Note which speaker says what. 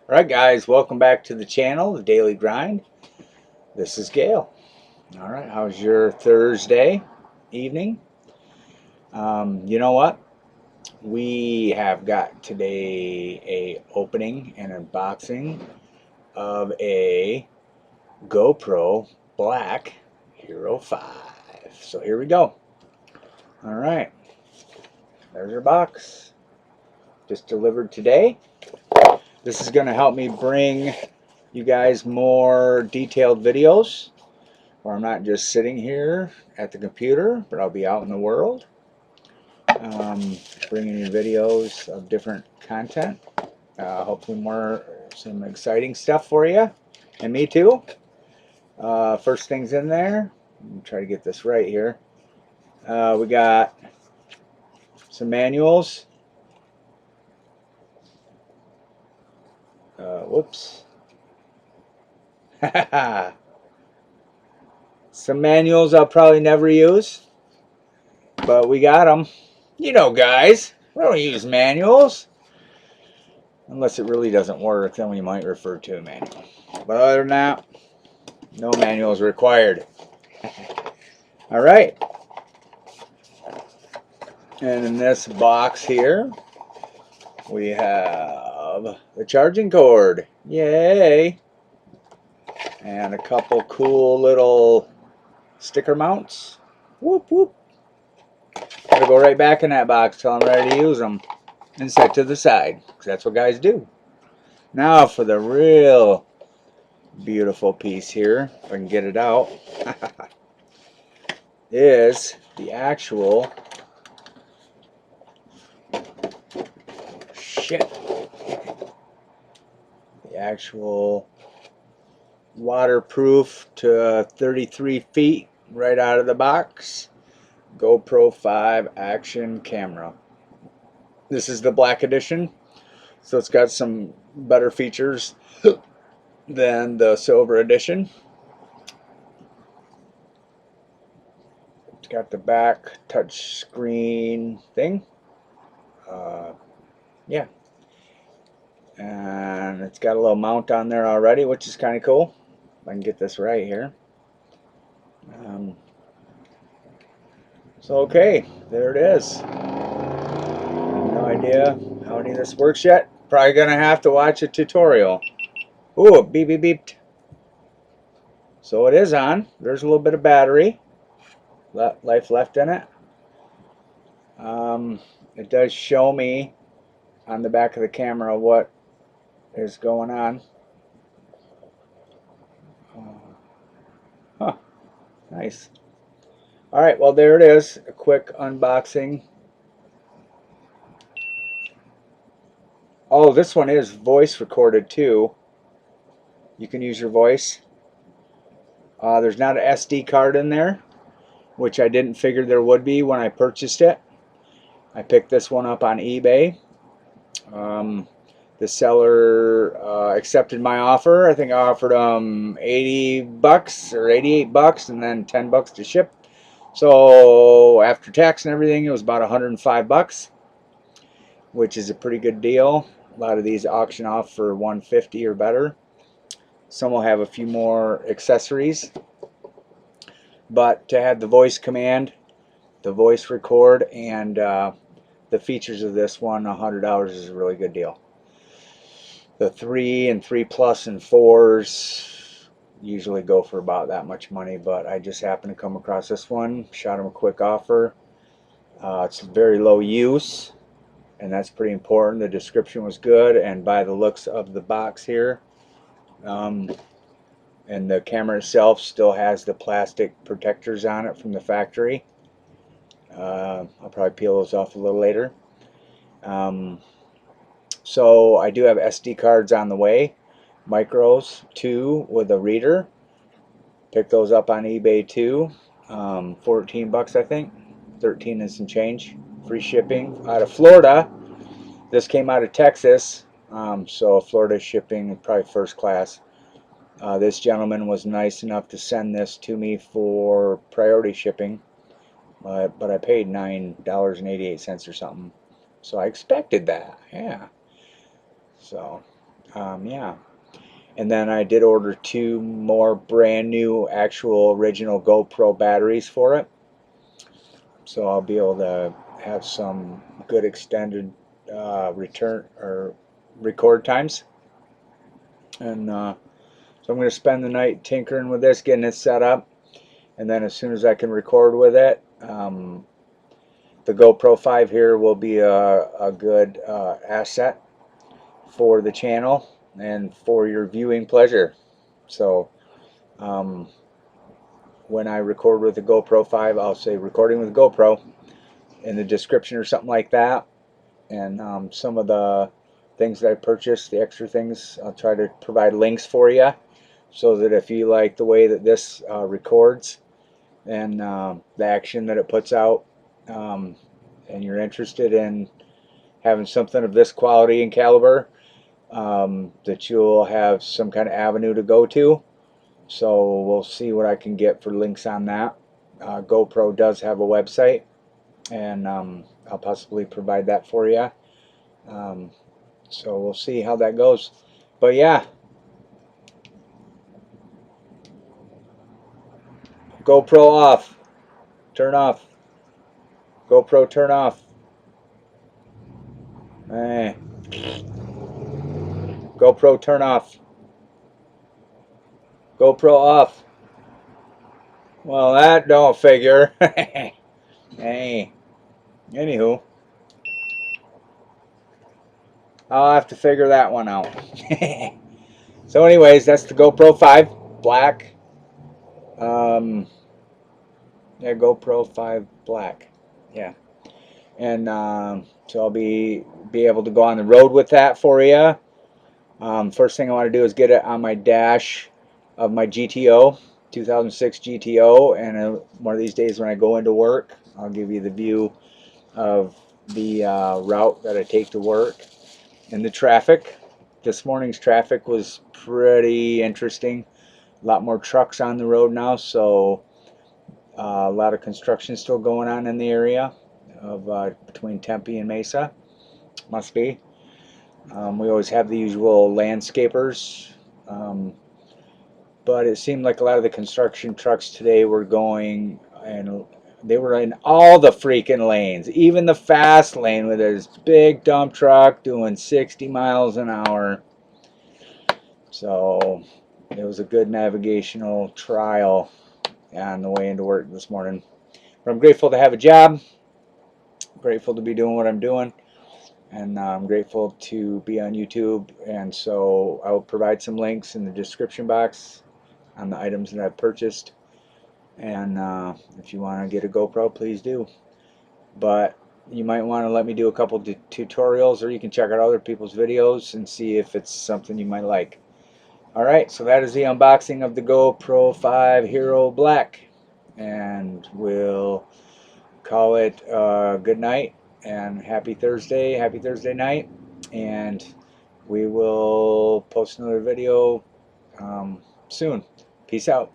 Speaker 1: Alright guys, welcome back to the channel, The Daily Grind. This is Gail. Alright, how's your Thursday evening? You know what? We have got today a opening and unboxing of a GoPro Black Hero 5. So here we go. Alright, there's our box. Just delivered today. This is going to help me bring you guys more detailed videos where I'm not just sitting here at the computer, but I'll be out in the world bringing you videos of different content, hopefully some exciting stuff for you and me too. First things in there, let me try to get this right here. We got some manuals. Whoops. Some manuals I'll probably never use, but we got them. You know, guys, we don't use manuals unless it really doesn't work. Then we might refer to a manual. But other than that, no manuals required. All right. And in this box here, we have the charging cord. Yay! And a couple cool little sticker mounts. Whoop whoop. Gotta go right back in that box till I'm ready to use them and set to the side, because that's what guys do. Now for the real beautiful piece here, if I can get it out, is the actual the actual waterproof to 33 feet right out of the box GoPro 5 action camera. This is the black edition, so it's got some better features than the silver edition. It's got the back touch screen thing. Yeah, and it's got a little mount on there already, which is kind of cool. If I can get this right here. So okay, there it is. No idea how any of this works yet. Probably gonna have to watch a tutorial. Ooh, it beep beep beeped. So it is on. There's a little bit of battery life left in it. It does show me on the back of the camera what is going on. Huh, nice. Alright, well there it is. A quick unboxing. Oh, this one is voice recorded too. You can use your voice. There's not an SD card in there, which I didn't figure there would be when I purchased it. I picked this one up on eBay. The seller accepted my offer. I think I offered them 80 bucks or 88 bucks and then 10 bucks to ship. So after tax and everything, it was about 105 bucks, which is a pretty good deal. A lot of these auction off for 150 or better. Some will have a few more accessories, but to have the voice command, the voice record, and the features of this one, $100 is a really good deal. The 3 and 3 Plus and 4s usually go for about that much money, but I just happened to come across this one, shot them a quick offer. It's very low use, and that's pretty important. The description was good, and by the looks of the box here, and the camera itself still has the plastic protectors on it from the factory. I'll probably peel those off a little later. So I do have SD cards on the way, micros, 2 with a reader. Pick those up on eBay too. 14 bucks I think, 13 and some change, free shipping out of Florida. This came out of Texas, so Florida shipping is probably first class. This gentleman was nice enough to send this to me for priority shipping, but I paid $9.88 or something, so I expected that. Yeah. So Yeah. And then I did order 2 more brand new actual original GoPro batteries for it. So I'll be able to have some good extended return or record times. And so I'm going to spend the night tinkering with this, getting it set up. And then as soon as I can record with it, the GoPro 5 here will be a good asset for the channel and for your viewing pleasure. So when I record with the GoPro 5, I'll say recording with GoPro in the description or something like that. And some of the things that I purchased, the extra things, I'll try to provide links for you so that if you like the way that this records and the action that it puts out, and you're interested in having something of this quality and caliber, that you'll have some kind of avenue to go to. So we'll see what I can get for links on that. GoPro does have a website, and I'll possibly provide that for you. So we'll see how that goes. But yeah, GoPro off. Turn off. GoPro turn off. Hey. GoPro turn off. GoPro off. Well, that don't figure. Hey. Anywho, I'll have to figure that one out. So anyways, that's the GoPro 5 Black. Yeah, GoPro 5 Black. Yeah. And so I'll be able to go on the road with that for you. First thing I want to do is get it on my dash of my GTO, 2006 GTO, and one of these days when I go into work, I'll give you the view of the route that I take to work and the traffic. This morning's traffic was pretty interesting. A lot more trucks on the road now, so a lot of construction still going on in the area of between Tempe and Mesa. Must be. We always have the usual landscapers, but it seemed like a lot of the construction trucks today were going, and they were in all the freaking lanes, even the fast lane with this big dump truck doing 60 miles an hour. So it was a good navigational trial on the way into work this morning. But I'm grateful to have a job, grateful to be doing what I'm doing, and I'm grateful to be on YouTube. And so I will provide some links in the description box on the items that I've purchased. And if you want to get a GoPro, please do. But you might want to let me do a couple tutorials, or you can check out other people's videos and see if it's something you might like. Alright, so that is the unboxing of the GoPro 5 Hero Black. And we'll call it good night and happy Thursday night. And we will post another video soon. Peace out.